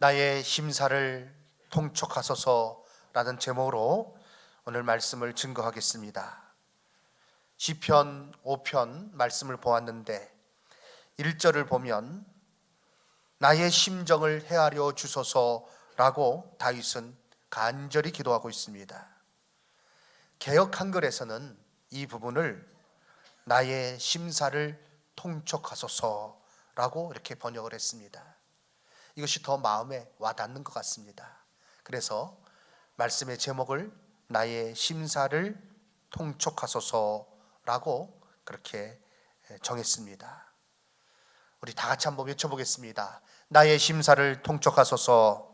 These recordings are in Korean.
나의 심사를 통촉하소서라는 제목으로 오늘 말씀을 증거하겠습니다. 시편 5편 말씀을 보았는데 1절을 보면 나의 심정을 헤아려 주소서라고 다윗은 간절히 기도하고 있습니다. 개역 한글에서는 이 부분을 나의 심사를 통촉하소서라고 이렇게 번역을 했습니다. 이것이 더 마음에 와닿는 것 같습니다. 그래서 말씀의 제목을 나의 심사를 통촉하소서라고 그렇게 정했습니다. 우리 다 같이 한번 외쳐보겠습니다. 나의 심사를 통촉하소서.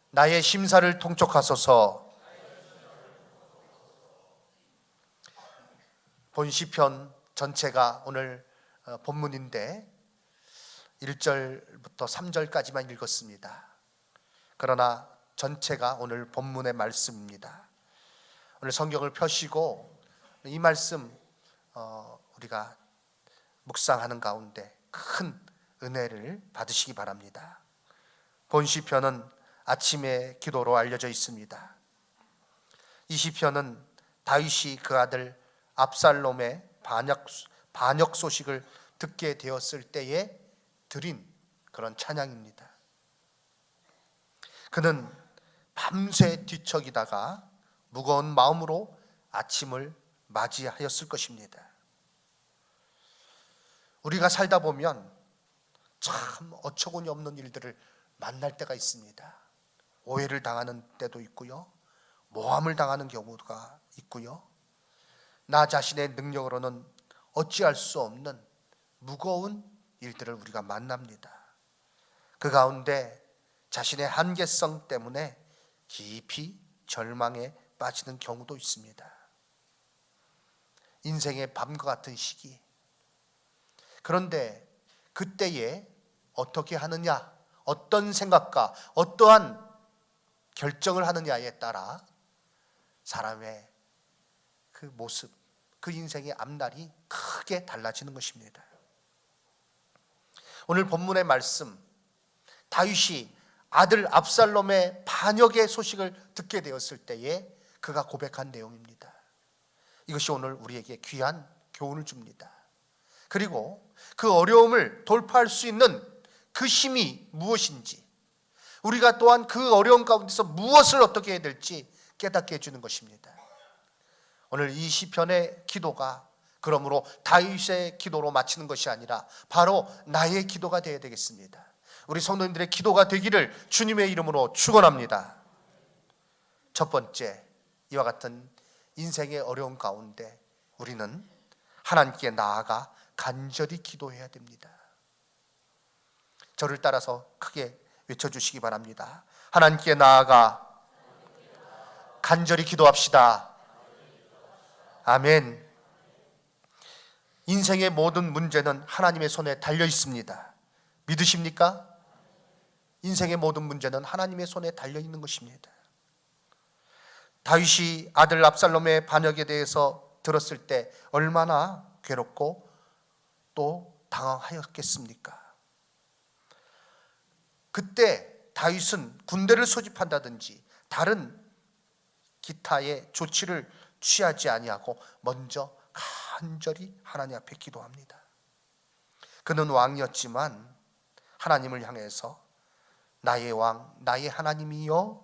나의 심사를 통촉하소서. 본 시편 전체가 오늘 본문인데 1절부터 3절까지만 읽었습니다. 그러나 전체가 오늘 본문의 말씀입니다. 오늘 성경을 펴시고 이 말씀 우리가 묵상하는 가운데 큰 은혜를 받으시기 바랍니다. 본 시편은 아침의 기도로 알려져 있습니다. 이 시편은 다윗이 그 아들 압살롬의 반역 소식을 듣게 되었을 때에 드린 그런 찬양입니다. 그는 밤새 뒤척이다가 무거운 마음으로 아침을 맞이하였을 것입니다. 우리가 살다 보면 참 어처구니 없는 일들을 만날 때가 있습니다. 오해를 당하는 때도 있고요, 모함을 당하는 경우가 있고요, 나 자신의 능력으로는 어찌할 수 없는 무거운 일들을 우리가 만납니다. 그 가운데 자신의 한계성 때문에 깊이 절망에 빠지는 경우도 있습니다. 인생의 밤과 같은 시기. 그런데 그때에 어떻게 하느냐, 어떤 생각과 어떠한 결정을 하느냐에 따라 사람의 그 모습, 그 인생의 앞날이 크게 달라지는 것입니다. 오늘 본문의 말씀, 다윗이 아들 압살롬의 반역의 소식을 듣게 되었을 때에 그가 고백한 내용입니다. 이것이 오늘 우리에게 귀한 교훈을 줍니다. 그리고 그 어려움을 돌파할 수 있는 그 힘이 무엇인지, 우리가 또한 그 어려움 가운데서 무엇을 어떻게 해야 될지 깨닫게 해주는 것입니다. 오늘 이 시편의 기도가 그러므로 다윗의 기도로 마치는 것이 아니라 바로 나의 기도가 되어야 되겠습니다. 우리 성도님들의 기도가 되기를 주님의 이름으로 축원합니다. 첫 번째, 이와 같은 인생의 어려움 가운데 우리는 하나님께 나아가 간절히 기도해야 됩니다. 저를 따라서 크게 외쳐주시기 바랍니다. 하나님께 나아가 간절히 기도합시다. 아멘. 인생의 모든 문제는 하나님의 손에 달려 있습니다. 믿으십니까? 인생의 모든 문제는 하나님의 손에 달려 있는 것입니다. 다윗이 아들 압살롬의 반역에 대해서 들었을 때 얼마나 괴롭고 또 당황하였겠습니까? 그때 다윗은 군대를 소집한다든지 다른 기타의 조치를 취하지 아니하고 먼저 간절히 하나님 앞에 기도합니다. 그는 왕이었지만 하나님을 향해서 나의 왕, 나의 하나님이여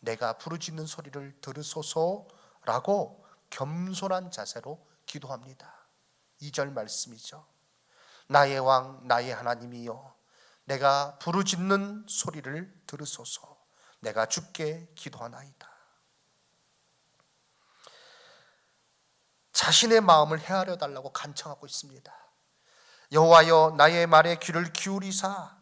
내가 부르짖는 소리를 들으소서라고 겸손한 자세로 기도합니다. 2절 말씀이죠. 나의 왕, 나의 하나님이여 내가 부르짖는 소리를 들으소서. 내가 주께 기도하나이다. 자신의 마음을 헤아려 달라고 간청하고 있습니다. 여호와여 나의 말에 귀를 기울이사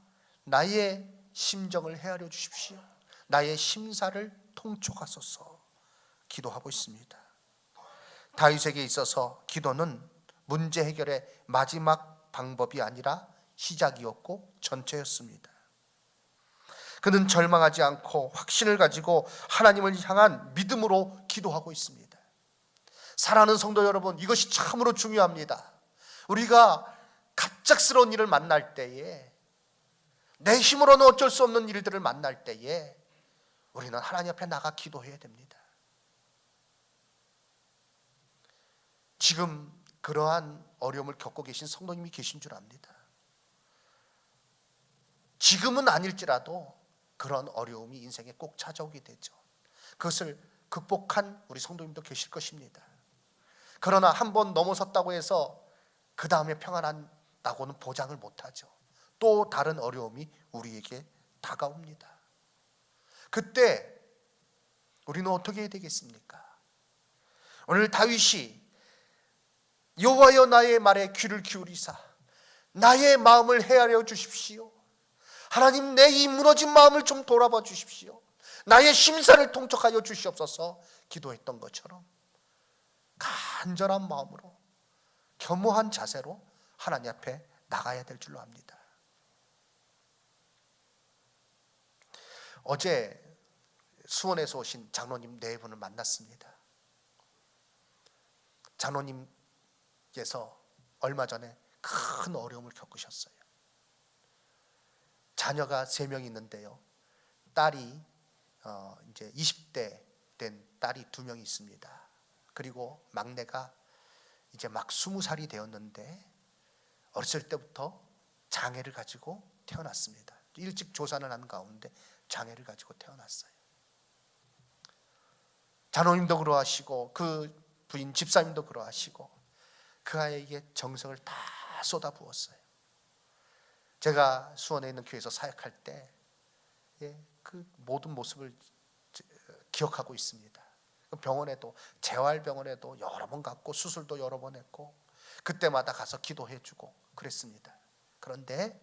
나의 심정을 헤아려 주십시오. 나의 심사를 통촉하소서 기도하고 있습니다. 다윗에게 있어서 기도는 문제 해결의 마지막 방법이 아니라 시작이었고 전체였습니다. 그는 절망하지 않고 확신을 가지고 하나님을 향한 믿음으로 기도하고 있습니다. 사랑하는 성도 여러분, 이것이 참으로 중요합니다. 우리가 갑작스러운 일을 만날 때에 내 힘으로는 어쩔 수 없는 일들을 만날 때에 우리는 하나님 앞에 나가 기도해야 됩니다. 지금 그러한 어려움을 겪고 계신 성도님이 계신 줄 압니다. 지금은 아닐지라도 그런 어려움이 인생에 꼭 찾아오게 되죠. 그것을 극복한 우리 성도님도 계실 것입니다. 그러나 한번 넘어섰다고 해서 그 다음에 평안한다고는 보장을 못하죠. 또 다른 어려움이 우리에게 다가옵니다. 그때 우리는 어떻게 해야 되겠습니까? 오늘 다윗이 여호와여 나의 말에 귀를 기울이사 나의 마음을 헤아려 주십시오. 하나님, 내 이 무너진 마음을 좀 돌아봐 주십시오. 나의 심사를 통촉하여 주시옵소서 기도했던 것처럼 간절한 마음으로 겸허한 자세로 하나님 앞에 나가야 될 줄로 압니다. 어제 수원에서 오신 장로님 4분을 만났습니다. 장로님께서 얼마 전에 큰 어려움을 겪으셨어요. 자녀가 3명 있는데요, 딸이 이제 20대 된 딸이 2명이 있습니다. 그리고 막내가 이제 막 20살이 되었는데 어렸을 때부터 장애를 가지고 태어났습니다. 일찍 조산을 한 가운데 장애를 가지고 태어났어요. 장로님도 그러하시고 그 부인 집사님도 그러하시고 그 아이에게 정성을 다 쏟아부었어요. 제가 수원에 있는 교회에서 사역할 때 그 모든 모습을 기억하고 있습니다. 병원에도, 재활병원에도 여러 번 갔고 수술도 여러 번 했고 그때마다 가서 기도해주고 그랬습니다. 그런데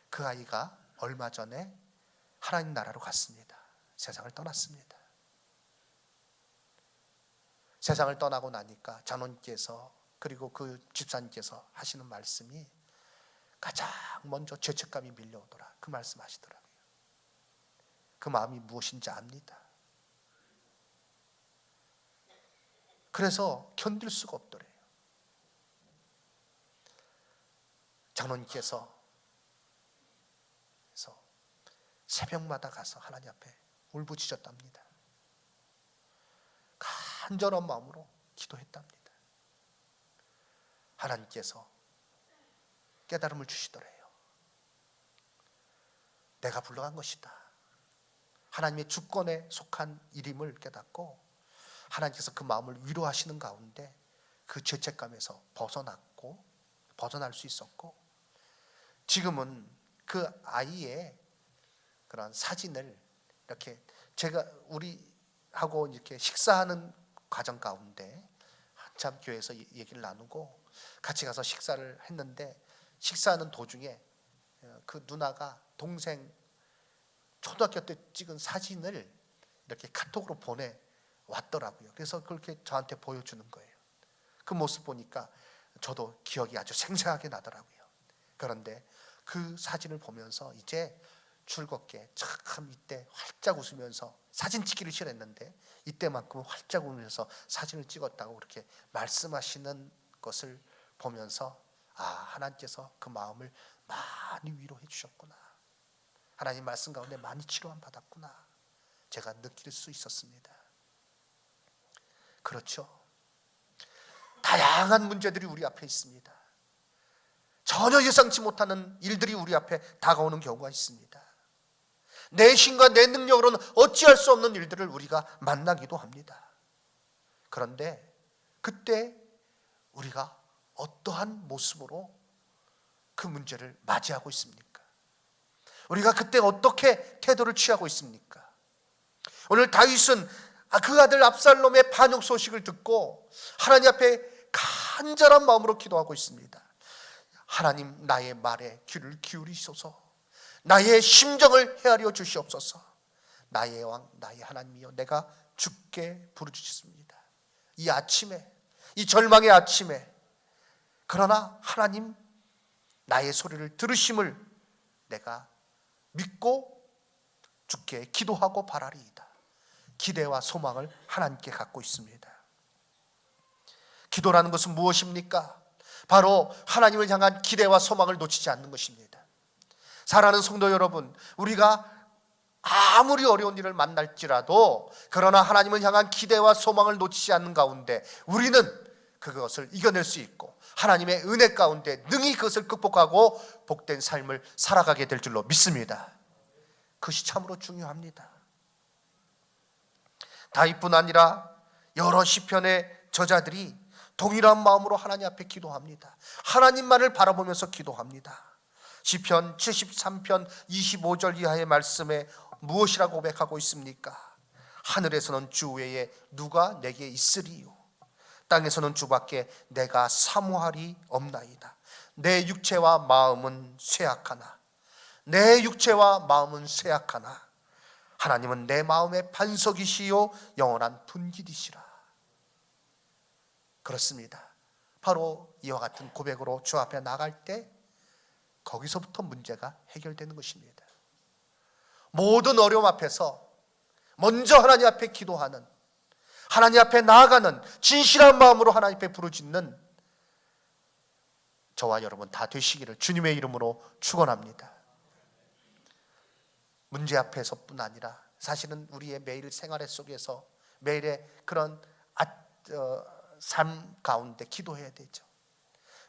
그 아이가 얼마 전에 하나님 나라로 갔습니다. 세상을 떠났습니다. 세상을 떠나고 나니까 장로님께서 그리고 그 집사님께서 하시는 말씀이 가장 먼저 죄책감이 밀려오더라, 그 말씀하시더라고요. 그 마음이 무엇인지 압니다. 그래서 견딜 수가 없더래요. 장로님께서 새벽마다 가서 하나님 앞에 울부짖었답니다. 간절한 마음으로 기도했답니다. 하나님께서 깨달음을 주시더래요. 내가 불러간 것이다. 하나님의 주권에 속한 일임을 깨닫고 하나님께서 그 마음을 위로하시는 가운데 그 죄책감에서 벗어날 수 있었고, 지금은 그 아이의 그런 사진을 이렇게 제가 우리하고 이렇게 식사하는 과정 가운데 한참 교회에서 얘기를 나누고 같이 가서 식사를 했는데, 식사하는 도중에 그 누나가 동생 초등학교 때 찍은 사진을 이렇게 카톡으로 보내왔더라고요. 그래서 그렇게 저한테 보여주는 거예요. 그 모습 보니까 저도 기억이 아주 생생하게 나더라고요. 그런데 그 사진을 보면서 이제 즐겁게 참 이때 활짝 웃으면서, 사진 찍기를 싫어했는데 이때만큼은 활짝 웃으면서 사진을 찍었다고 그렇게 말씀하시는 것을 보면서 하나님께서 그 마음을 많이 위로해 주셨구나, 하나님 말씀 가운데 많이 치료함 받았구나, 제가 느낄 수 있었습니다. 그렇죠. 다양한 문제들이 우리 앞에 있습니다. 전혀 예상치 못하는 일들이 우리 앞에 다가오는 경우가 있습니다. 내 힘과 내 능력으로는 어찌할 수 없는 일들을 우리가 만나기도 합니다. 그런데 그때 우리가 어떠한 모습으로 그 문제를 맞이하고 있습니까? 우리가 그때 어떻게 태도를 취하고 있습니까? 오늘 다윗은 그 아들 압살롬의 반역 소식을 듣고 하나님 앞에 간절한 마음으로 기도하고 있습니다. 하나님, 나의 말에 귀를 기울이소서. 나의 심정을 헤아려 주시옵소서. 나의 왕, 나의 하나님이여, 내가 주께 부르짖습니다. 이 아침에, 이 절망의 아침에, 그러나 하나님 나의 소리를 들으심을 내가 믿고 주께 기도하고 바라리이다. 기대와 소망을 하나님께 갖고 있습니다. 기도라는 것은 무엇입니까? 바로 하나님을 향한 기대와 소망을 놓치지 않는 것입니다. 사랑하는 성도 여러분, 우리가 아무리 어려운 일을 만날지라도 그러나 하나님을 향한 기대와 소망을 놓치지 않는 가운데 우리는 그것을 이겨낼 수 있고 하나님의 은혜 가운데 능히 그것을 극복하고 복된 삶을 살아가게 될 줄로 믿습니다. 그것이 참으로 중요합니다. 다윗뿐 아니라 여러 시편의 저자들이 동일한 마음으로 하나님 앞에 기도합니다. 하나님만을 바라보면서 기도합니다. 시편 73편 25절 이하의 말씀에 무엇이라고 고백하고 있습니까? 하늘에서는 주 외에 누가 내게 있으리요? 땅에서는 주밖에 내가 사모할이 없나이다. 내 육체와 마음은 쇠약하나 내 육체와 마음은 쇠약하나 하나님은 내 마음의 반석이시요 영원한 분깃이시라. 그렇습니다. 바로 이와 같은 고백으로 주 앞에 나갈 때 거기서부터 문제가 해결되는 것입니다. 모든 어려움 앞에서 먼저 하나님 앞에 기도하는, 하나님 앞에 나아가는 진실한 마음으로 하나님 앞에 부르짖는 저와 여러분 다 되시기를 주님의 이름으로 축원합니다. 문제 앞에서뿐 아니라 사실은 우리의 매일 생활 속에서 매일의 그런 삶 가운데 기도해야 되죠.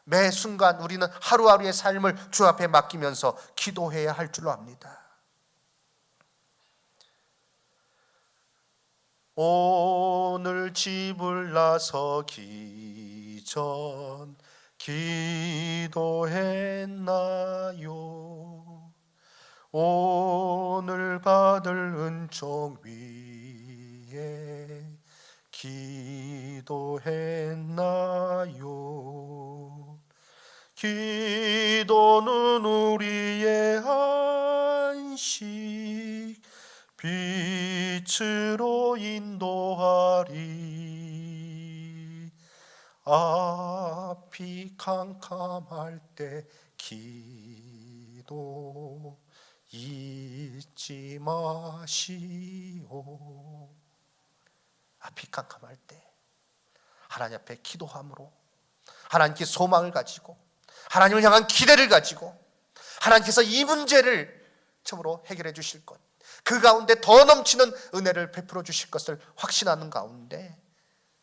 매 순간 우리는 하루하루의 삶을 주 앞에 맡기면서 기도해야 할 줄로 압니다. 오늘 집을 나서기 전 기도했나요? 오늘 받을 은총 위에 기도했나요? 기도는 우리의 안식 빛으로 인도하리. 앞이 캄캄할 때 기도 잊지 마시오. 앞이 캄캄할 때 하나님 앞에 기도함으로 하나님께 소망을 가지고 하나님을 향한 기대를 가지고 하나님께서 이 문제를 처음으로 해결해 주실 것, 그 가운데 더 넘치는 은혜를 베풀어 주실 것을 확신하는 가운데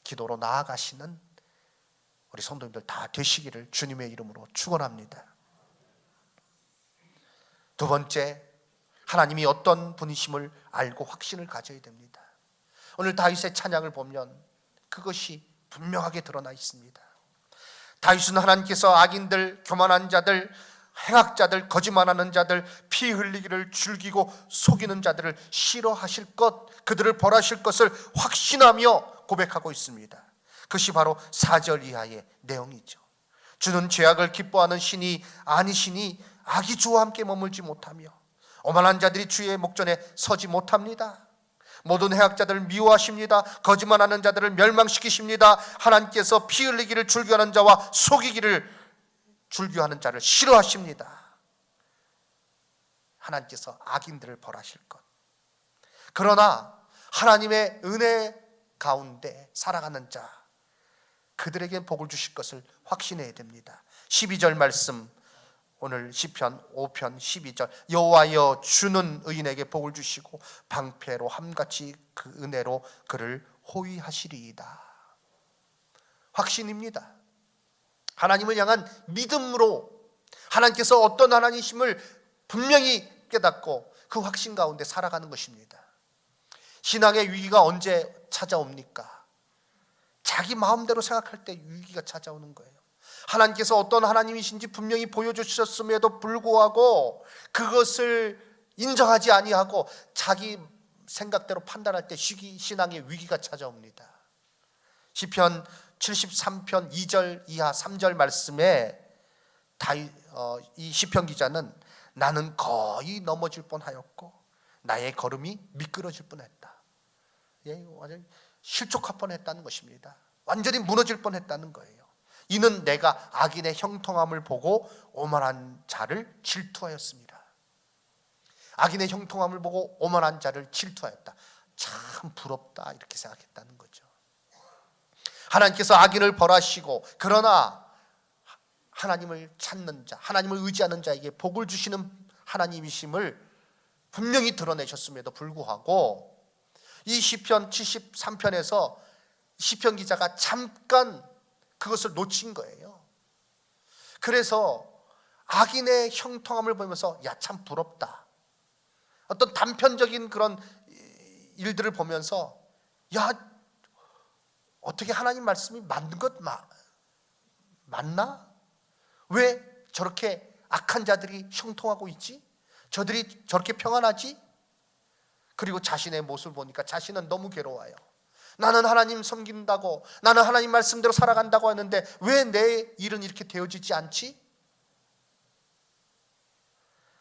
기도로 나아가시는 우리 성도님들 다 되시기를 주님의 이름으로 축원합니다. 두 번째, 하나님이 어떤 분이심을 알고 확신을 가져야 됩니다. 오늘 다윗의 찬양을 보면 그것이 분명하게 드러나 있습니다. 다윗은 하나님께서 악인들, 교만한 자들, 행악자들, 거짓말하는 자들, 피 흘리기를 즐기고 속이는 자들을 싫어하실 것, 그들을 벌하실 것을 확신하며 고백하고 있습니다. 그것이 바로 4절 이하의 내용이죠. 주는 죄악을 기뻐하는 신이 아니시니 악이 주와 함께 머물지 못하며 오만한 자들이 주의 목전에 서지 못합니다. 모든 해악자들을 미워하십니다. 거짓말하는 자들을 멸망시키십니다. 하나님께서 피 흘리기를 즐겨하는 자와 속이기를 즐겨하는 자를 싫어하십니다. 하나님께서 악인들을 벌하실 것. 그러나 하나님의 은혜 가운데 살아가는 자, 그들에게 복을 주실 것을 확신해야 됩니다. 12절 말씀, 오늘 시편 5편 12절, 여호와여 주는 의인에게 복을 주시고 방패로 함같이 그 은혜로 그를 호위하시리이다. 확신입니다. 하나님을 향한 믿음으로 하나님께서 어떤 하나님이심을 분명히 깨닫고 그 확신 가운데 살아가는 것입니다. 신앙의 위기가 언제 찾아옵니까? 자기 마음대로 생각할 때 위기가 찾아오는 거예요. 하나님께서 어떤 하나님이신지 분명히 보여주셨음에도 불구하고 그것을 인정하지 아니하고 자기 생각대로 판단할 때 신앙의 위기가 찾아옵니다. 시편 73편 2절 이하 3절 말씀에 이 시편 기자는 나는 거의 넘어질 뻔하였고 나의 걸음이 미끄러질 뻔했다. 완전히 실족할 뻔했다는 것입니다. 완전히 무너질 뻔했다는 거예요. 이는 내가 악인의 형통함을 보고 오만한 자를 질투하였습니다. 악인의 형통함을 보고 오만한 자를 질투하였다. 참 부럽다, 이렇게 생각했다는 거죠. 하나님께서 악인을 벌하시고 그러나 하나님을 찾는 자, 하나님을 의지하는 자에게 복을 주시는 하나님이심을 분명히 드러내셨음에도 불구하고 이 시편 73편에서 시편 기자가 잠깐 그것을 놓친 거예요. 그래서 악인의 형통함을 보면서 야, 참 부럽다. 어떤 단편적인 그런 일들을 보면서 야, 어떻게 하나님 말씀이 맞는 것 맞나? 왜 저렇게 악한 자들이 형통하고 있지? 저들이 저렇게 평안하지? 그리고 자신의 모습을 보니까 자신은 너무 괴로워요. 나는 하나님 섬긴다고, 나는 하나님 말씀대로 살아간다고 하는데 왜 내 일은 이렇게 되어지지 않지?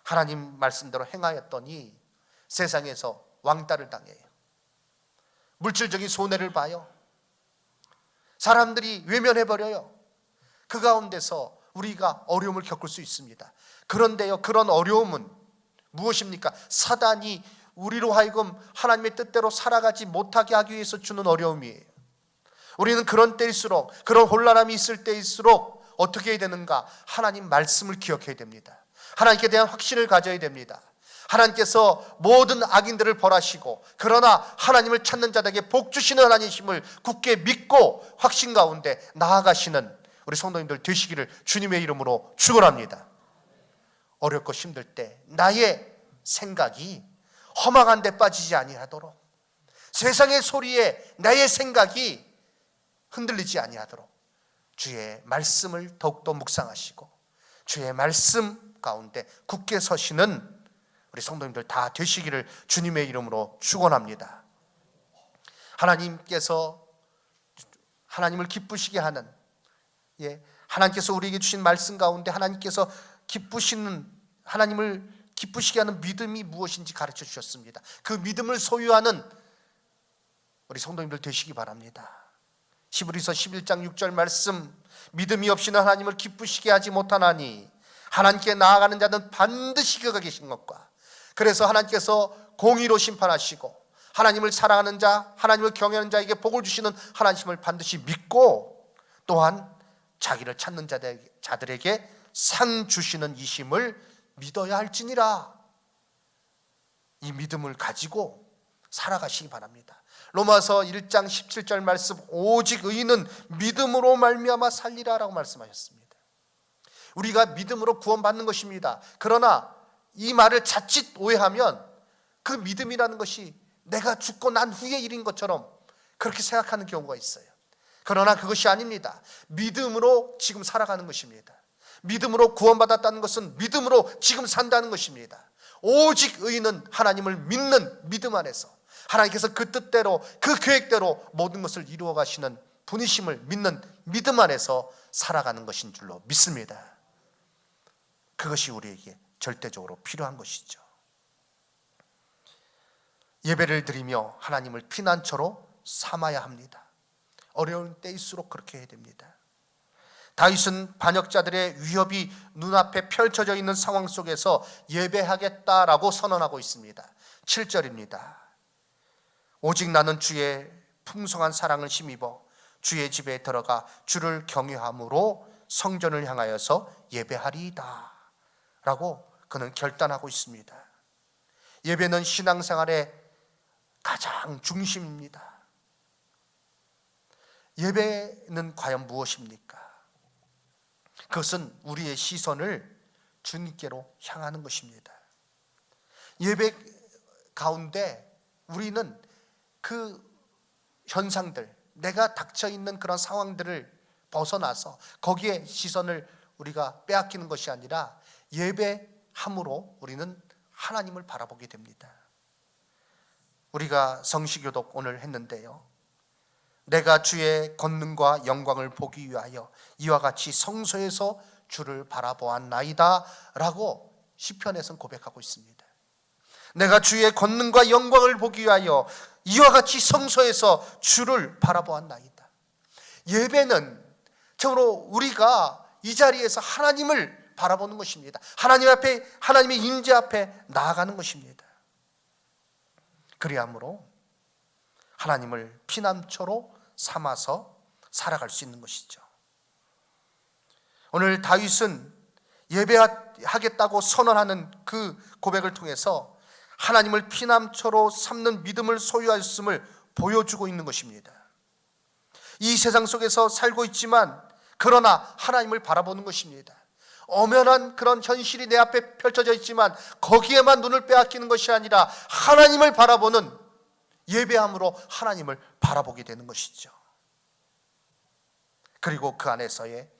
하나님 말씀대로 행하였더니 세상에서 왕따를 당해요. 물질적인 손해를 봐요. 사람들이 외면해버려요. 그 가운데서 우리가 어려움을 겪을 수 있습니다. 그런데요, 그런 어려움은 무엇입니까? 사단이 우리로 하여금 하나님의 뜻대로 살아가지 못하게 하기 위해서 주는 어려움이에요. 우리는 그런 때일수록, 그런 혼란함이 있을 때일수록 어떻게 해야 되는가? 하나님 말씀을 기억해야 됩니다. 하나님께 대한 확신을 가져야 됩니다. 하나님께서 모든 악인들을 벌하시고 그러나 하나님을 찾는 자들에게 복 주시는 하나님이심을 굳게 믿고 확신 가운데 나아가시는 우리 성도님들 되시기를 주님의 이름으로 축원합니다. 어렵고 힘들 때 나의 생각이 허망한 데 빠지지 아니하도록, 세상의 소리에 나의 생각이 흔들리지 아니하도록 주의 말씀을 더욱더 묵상하시고 주의 말씀 가운데 굳게 서시는 우리 성도님들 다 되시기를 주님의 이름으로 축원합니다. 하나님께서 하나님을 기쁘시게 하는, 하나님께서 우리에게 주신 말씀 가운데 하나님께서 하나님을 기쁘시게 하는 믿음이 무엇인지 가르쳐 주셨습니다. 그 믿음을 소유하는 우리 성도님들 되시기 바랍니다. 히브리서 11장 6절 말씀, 믿음이 없이는 하나님을 기쁘시게 하지 못하나니 하나님께 나아가는 자는 반드시 그가 계신 것과, 그래서 하나님께서 공의로 심판하시고 하나님을 사랑하는 자, 하나님을 경외하는 자에게 복을 주시는 하나님을 반드시 믿고 또한 자기를 찾는 자들에게 상 주시는 이심을 믿어야 할지니라. 이 믿음을 가지고 살아가시기 바랍니다. 로마서 1장 17절 말씀, 오직 의인은 믿음으로 말미암아 살리라 라고 말씀하셨습니다. 우리가 믿음으로 구원받는 것입니다. 그러나 이 말을 자칫 오해하면 그 믿음이라는 것이 내가 죽고 난 후의 일인 것처럼 그렇게 생각하는 경우가 있어요. 그러나 그것이 아닙니다. 믿음으로 지금 살아가는 것입니다. 믿음으로 구원받았다는 것은 믿음으로 지금 산다는 것입니다. 오직 의인은 하나님을 믿는 믿음 안에서 하나님께서 그 뜻대로 그 계획대로 모든 것을 이루어 가시는 분이심을 믿는 믿음 안에서 살아가는 것인 줄로 믿습니다. 그것이 우리에게 절대적으로 필요한 것이죠. 예배를 드리며 하나님을 피난처로 삼아야 합니다. 어려운 때일수록 그렇게 해야 됩니다. 다윗은 반역자들의 위협이 눈앞에 펼쳐져 있는 상황 속에서 예배하겠다라고 선언하고 있습니다. 7절입니다. 오직 나는 주의 풍성한 사랑을 힘입어 주의 집에 들어가 주를 경외함으로 성전을 향하여서 예배하리이다 라고 그는 결단하고 있습니다. 예배는 신앙생활의 가장 중심입니다. 예배는 과연 무엇입니까? 그것은 우리의 시선을 주님께로 향하는 것입니다. 예배 가운데 우리는 그 현상들, 내가 닥쳐있는 그런 상황들을 벗어나서 거기에 시선을 우리가 빼앗기는 것이 아니라 예배함으로 우리는 하나님을 바라보게 됩니다. 우리가 성시교독 오늘 했는데요, 내가 주의 권능과 영광을 보기 위하여 이와 같이 성소에서 주를 바라보았나이다 라고 시편에서는 고백하고 있습니다. 내가 주의 권능과 영광을 보기 위하여 이와 같이 성소에서 주를 바라보았나이다. 예배는 참으로 우리가 이 자리에서 하나님을 바라보는 것입니다. 하나님 앞에, 하나님의 임재 앞에 나아가는 것입니다. 그리함으로 하나님을 피난처로 삼아서 살아갈 수 있는 것이죠. 오늘 다윗은 예배하겠다고 선언하는 그 고백을 통해서 하나님을 피난처로 삼는 믿음을 소유하였음을 보여주고 있는 것입니다. 이 세상 속에서 살고 있지만 그러나 하나님을 바라보는 것입니다. 엄연한 그런 현실이 내 앞에 펼쳐져 있지만 거기에만 눈을 빼앗기는 것이 아니라 하나님을 바라보는 예배함으로 하나님을 바라보게 되는 것이죠. 그리고 그 안에서의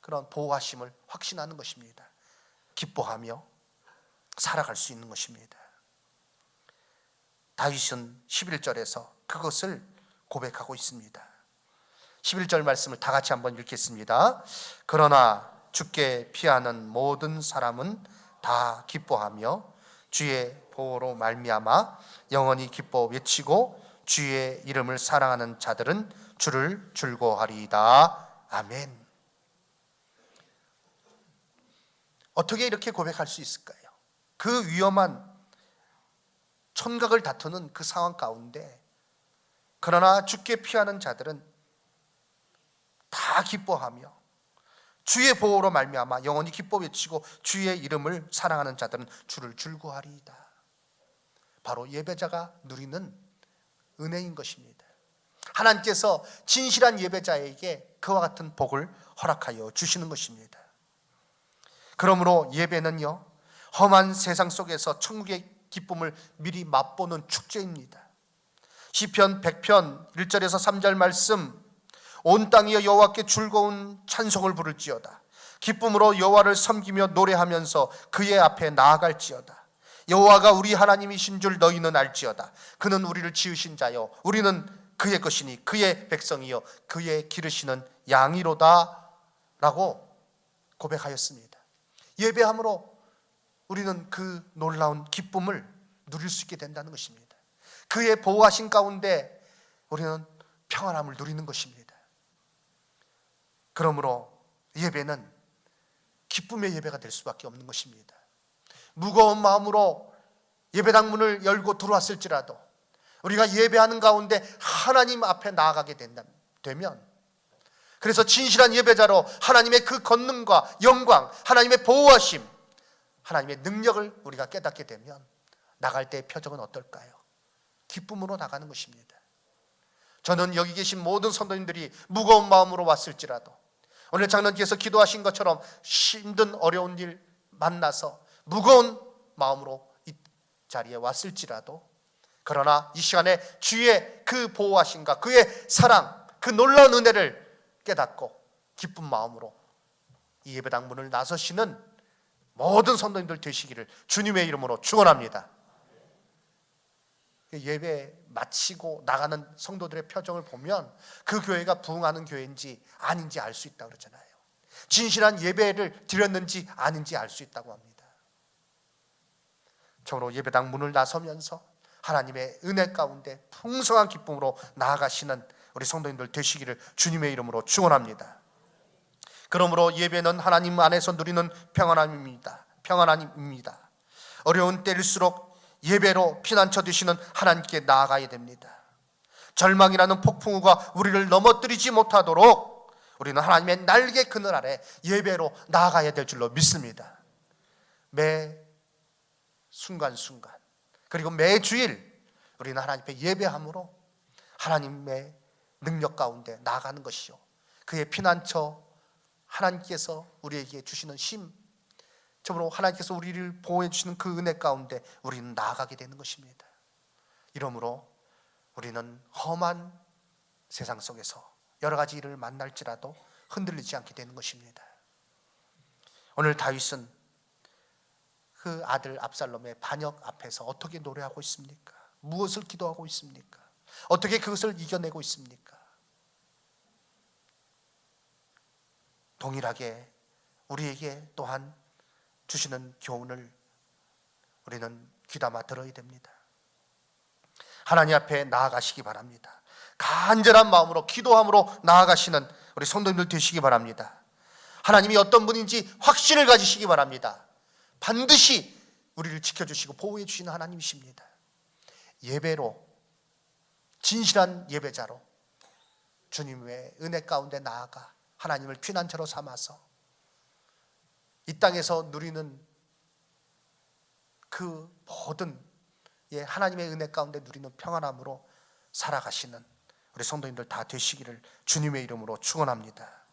그런 보호하심을 확신하는 것입니다. 기뻐하며 살아갈 수 있는 것입니다. 다윗은 11절에서 그것을 고백하고 있습니다. 11절 말씀을 다 같이 한번 읽겠습니다. 그러나 주께 피하는 모든 사람은 다 기뻐하며 주의 보호로 말미암아 영원히 기뻐 외치고 주의 이름을 사랑하는 자들은 주를 즐거워하리이다. 아멘. 어떻게 이렇게 고백할 수 있을까요? 그 위험한 천각을 다투는 그 상황 가운데 그러나 주께 피하는 자들은 다 기뻐하며 주의 보호로 말미암아 영원히 기뻐 외치고 주의 이름을 사랑하는 자들은 주를 즐거워하리이다. 바로 예배자가 누리는 은혜인 것입니다. 하나님께서 진실한 예배자에게 그와 같은 복을 허락하여 주시는 것입니다. 그러므로 예배는요, 험한 세상 속에서 천국의 기쁨을 미리 맛보는 축제입니다. 시편 100편 1절에서 3절 말씀, 온 땅이여 여호와께 즐거운 찬송을 부를지어다. 기쁨으로 여호와를 섬기며 노래하면서 그의 앞에 나아갈지어다. 여호와가 우리 하나님이신 줄 너희는 알지어다. 그는 우리를 지으신 자요 우리는 그의 것이니 그의 백성이요 그의 기르시는 양이로다 라고 고백하였습니다. 예배함으로 우리는 그 놀라운 기쁨을 누릴 수 있게 된다는 것입니다. 그의 보호하신 가운데 우리는 평안함을 누리는 것입니다. 그러므로 예배는 기쁨의 예배가 될 수밖에 없는 것입니다. 무거운 마음으로 예배당 문을 열고 들어왔을지라도 우리가 예배하는 가운데 하나님 앞에 나아가게 되면, 그래서 진실한 예배자로 하나님의 그 권능과 영광, 하나님의 보호하심, 하나님의 능력을 우리가 깨닫게 되면 나갈 때의 표정은 어떨까요? 기쁨으로 나가는 것입니다. 저는 여기 계신 모든 성도님들이 무거운 마음으로 왔을지라도 오늘 장로님께서 기도하신 것처럼 힘든 어려운 일 만나서 무거운 마음으로 이 자리에 왔을지라도, 그러나 이 시간에 주의 그 보호하심과 그의 사랑, 그 놀라운 은혜를 깨닫고 기쁜 마음으로 이 예배당 문을 나서시는 모든 성도님들 되시기를 주님의 이름으로 축원합니다. 예배 마치고 나가는 성도들의 표정을 보면 그 교회가 부흥하는 교회인지 아닌지 알 수 있다고 그러잖아요. 진실한 예배를 드렸는지 아닌지 알 수 있다고 합니다. 저로 예배당 문을 나서면서 하나님의 은혜 가운데 풍성한 기쁨으로 나아가시는 우리 성도님들 되시기를 주님의 이름으로 축원합니다. 그러므로 예배는 하나님 안에서 누리는 평안함입니다. 평안함입니다. 어려운 때일수록 예배로 피난처 되시는 하나님께 나아가야 됩니다. 절망이라는 폭풍우가 우리를 넘어뜨리지 못하도록 우리는 하나님의 날개 그늘 아래 예배로 나아가야 될 줄로 믿습니다. 매 순간순간 그리고 매주일 우리는 하나님 앞에 예배함으로 하나님의 능력 가운데 나아가는 것이요, 그의 피난처 하나님께서 우리에게 주시는 힘, 참으로 하나님께서 우리를 보호해 주시는 그 은혜 가운데 우리는 나아가게 되는 것입니다. 이러므로 우리는 험한 세상 속에서 여러 가지 일을 만날지라도 흔들리지 않게 되는 것입니다. 오늘 다윗은 그 아들 압살롬의 반역 앞에서 어떻게 노래하고 있습니까? 무엇을 기도하고 있습니까? 어떻게 그것을 이겨내고 있습니까? 동일하게 우리에게 또한 주시는 교훈을 우리는 귀담아 들어야 됩니다. 하나님 앞에 나아가시기 바랍니다. 간절한 마음으로 기도함으로 나아가시는 우리 성도님들 되시기 바랍니다. 하나님이 어떤 분인지 확신을 가지시기 바랍니다. 반드시 우리를 지켜주시고 보호해 주시는 하나님이십니다. 예배로, 진실한 예배자로 주님의 은혜 가운데 나아가 하나님을 피난처로 삼아서 이 땅에서 누리는 그 모든 하나님의 은혜 가운데 누리는 평안함으로 살아가시는 우리 성도님들 다 되시기를 주님의 이름으로 축원합니다.